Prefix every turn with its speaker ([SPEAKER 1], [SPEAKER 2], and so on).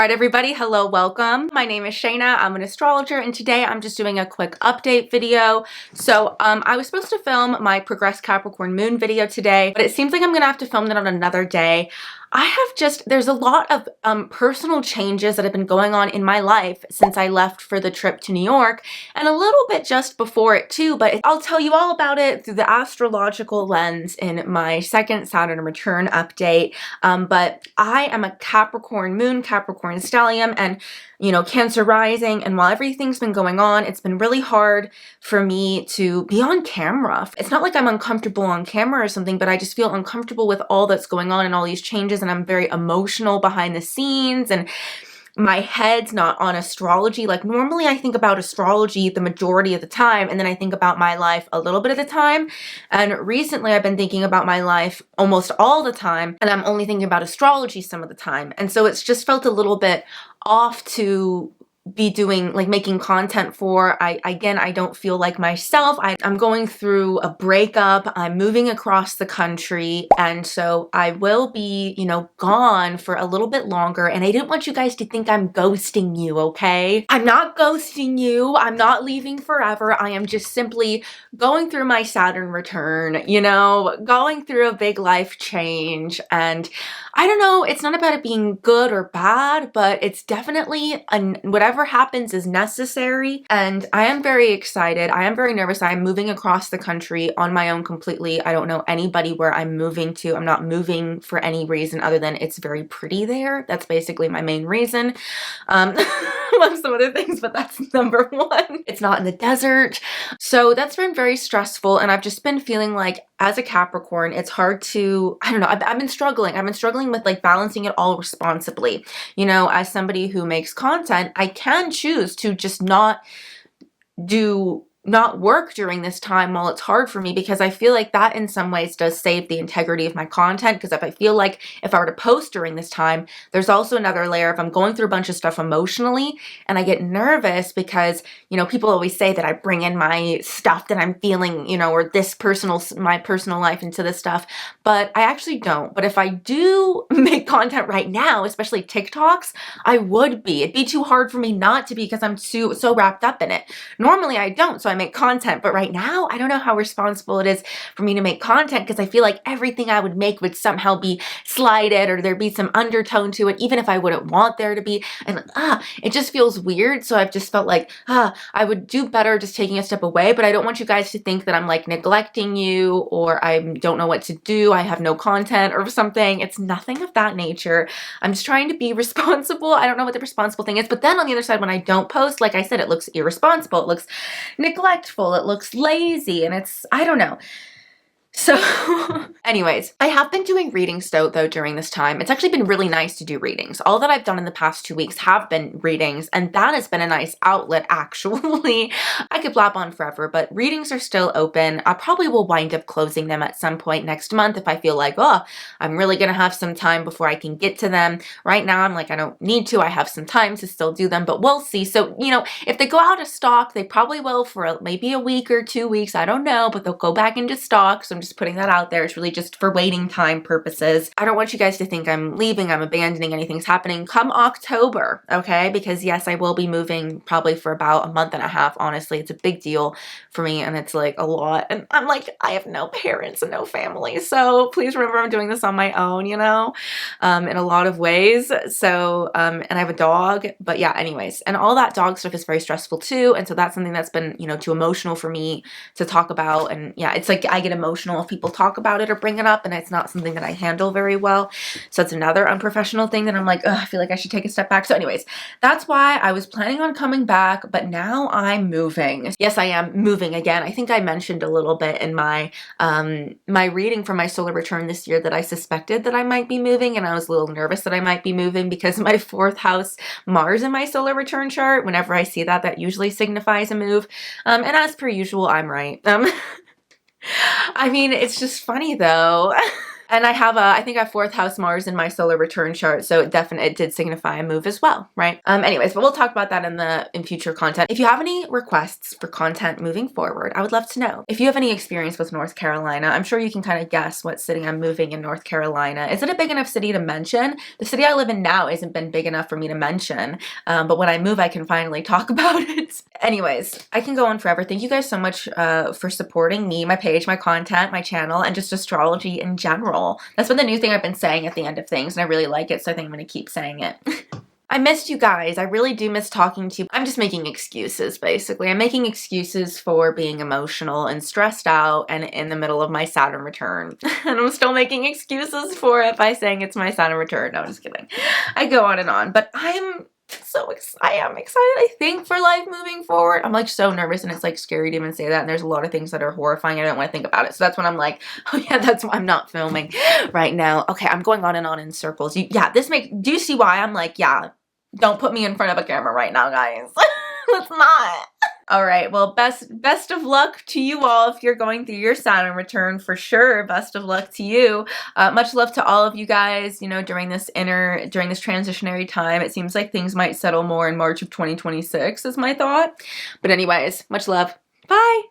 [SPEAKER 1] Alright everybody, hello, welcome. My name is Shayna, I'm an astrologer, and today I'm just doing a quick update video. So I was supposed to film my Progress Capricorn Moon video today, but it seems like I'm gonna have to film it on another day. There's a lot of personal changes that have been going on in my life since I left for the trip to New York, and a little bit just before it too, but I'll tell you all about it through the astrological lens in my second Saturn return update. But I am a Capricorn Moon, Capricorn Stellium, and Cancer rising, and while everything's been going on, it's been really hard for me to be on camera. It's not like I'm uncomfortable on camera or something, but I just feel uncomfortable with all that's going on and all these changes, and I'm very emotional behind the scenes, and my head's not on astrology. Like normally I think about astrology the majority of the time, and then I think about my life a little bit at a time, and recently I've been thinking about my life almost all the time, and I'm only thinking about astrology some of the time, and so it's just felt a little bit off to be doing, like, making content for. I don't feel like myself. I'm going through a breakup. I'm moving across the country, and so I will be, gone for a little bit longer, and I didn't want you guys to think I'm ghosting you, okay? I'm not ghosting you. I'm not leaving forever. I am just simply going through my Saturn return, going through a big life change, and I don't know, it's not about it being good or bad, but it's definitely whatever happens is necessary, and I am very excited. I am very nervous. I am moving across the country on my own completely. I don't know anybody where I'm moving to. I'm not moving for any reason other than it's very pretty there. That's basically my main reason, among some other things, but that's number one. It's not in the desert. So that's been very stressful, and I've just been feeling like, as a Capricorn, it's hard to, I don't know, I've been struggling. I've been struggling with, like, balancing it all responsibly. As somebody who makes content, I can choose to just not work during this time while it's hard for me, because I feel like that in some ways does save the integrity of my content. Because if I feel like if I were to post during this time, there's also another layer. If I'm going through a bunch of stuff emotionally and I get nervous because, people always say that I bring in my stuff that I'm feeling, or my personal life into this stuff, but I actually don't. But if I do make content right now, especially TikToks, I would be. It'd be too hard for me not to be, because I'm so wrapped up in it. Normally I don't, so I make content, but right now I don't know how responsible it is for me to make content, because I feel like everything I would make would somehow be slighted, or there'd be some undertone to it, even if I wouldn't want there to be, and it just feels weird. So I've just felt like I would do better just taking a step away, but I don't want you guys to think that I'm, like, neglecting you, or I don't know what to do, I have no content or something. It's nothing of that nature. I'm just trying to be responsible. I don't know what the responsible thing is, but then on the other side, when I don't post, like I said, it looks irresponsible, it looks neglectful, it looks lazy, and I don't know. So anyways, I have been doing readings though during this time. It's actually been really nice to do readings. All that I've done in the past 2 weeks have been readings, and that has been a nice outlet, actually. I could blab on forever, but readings are still open. I probably will wind up closing them at some point next month if I feel like, I'm really gonna have some time before I can get to them. Right now I'm like, I don't need to. I have some time to still do them, but we'll see. So, if they go out of stock, they probably will for maybe a week or 2 weeks. I don't know, but they'll go back into stock. So I'm just putting that out there. It's really just for waiting time purposes. I don't want you guys to think I'm leaving, I'm abandoning, anything's happening come October, okay? Because yes, I will be moving probably for about a month and a half. Honestly, it's a big deal for me, and it's like a lot. And I'm like, I have no parents and no family. So please remember I'm doing this on my own, in a lot of ways. So, and I have a dog, but yeah, anyways. And all that dog stuff is very stressful too. And so that's something that's been, too emotional for me to talk about. And yeah, it's like I get emotional if people talk about it or bring it up, and it's not something that I handle very well. So it's another unprofessional thing that I'm like, I feel like I should take a step back. So anyways, that's why I was planning on coming back, but now I'm moving. Yes, I am moving again. I think I mentioned a little bit in my my reading for my solar return this year that I suspected that I might be moving, and I was a little nervous that I might be moving because my 4th house Mars in my solar return chart, whenever I see that usually signifies a move. And as per usual, I'm right. I mean, it's just funny though. And I think I have 4th house Mars in my solar return chart, so it did signify a move as well, right? Anyways, but we'll talk about that in future content. If you have any requests for content moving forward, I would love to know. If you have any experience with North Carolina, I'm sure you can kind of guess what city I'm moving in North Carolina. Is it a big enough city to mention? The city I live in now isn't been big enough for me to mention, but when I move, I can finally talk about it. Anyways, I can go on forever. Thank you guys so much for supporting me, my page, my content, my channel, and just astrology in general. That's been the new thing I've been saying at the end of things, and I really like it, so I think I'm going to keep saying it. I missed you guys. I really do miss talking to you. I'm just making excuses, basically. I'm making excuses for being emotional and stressed out and in the middle of my Saturn return. And I'm still making excuses for it by saying it's my Saturn return. No, just kidding. I go on and on, but I am excited, I think, for life moving forward. I'm like so nervous, and it's like scary to even say that, and there's a lot of things that are horrifying. I don't want to think about it. So that's when I'm like, oh yeah, that's why I'm not filming right now. Okay, I'm going on and on in circles. Do you see why I'm like, yeah, don't put me in front of a camera right now, guys. Let's not. All right, well, best of luck to you all if you're going through your Saturn return, for sure. Best of luck to you. Much love to all of you guys, you know, during this transitionary time. It seems like things might settle more in March of 2026 is my thought. But anyways, much love. Bye.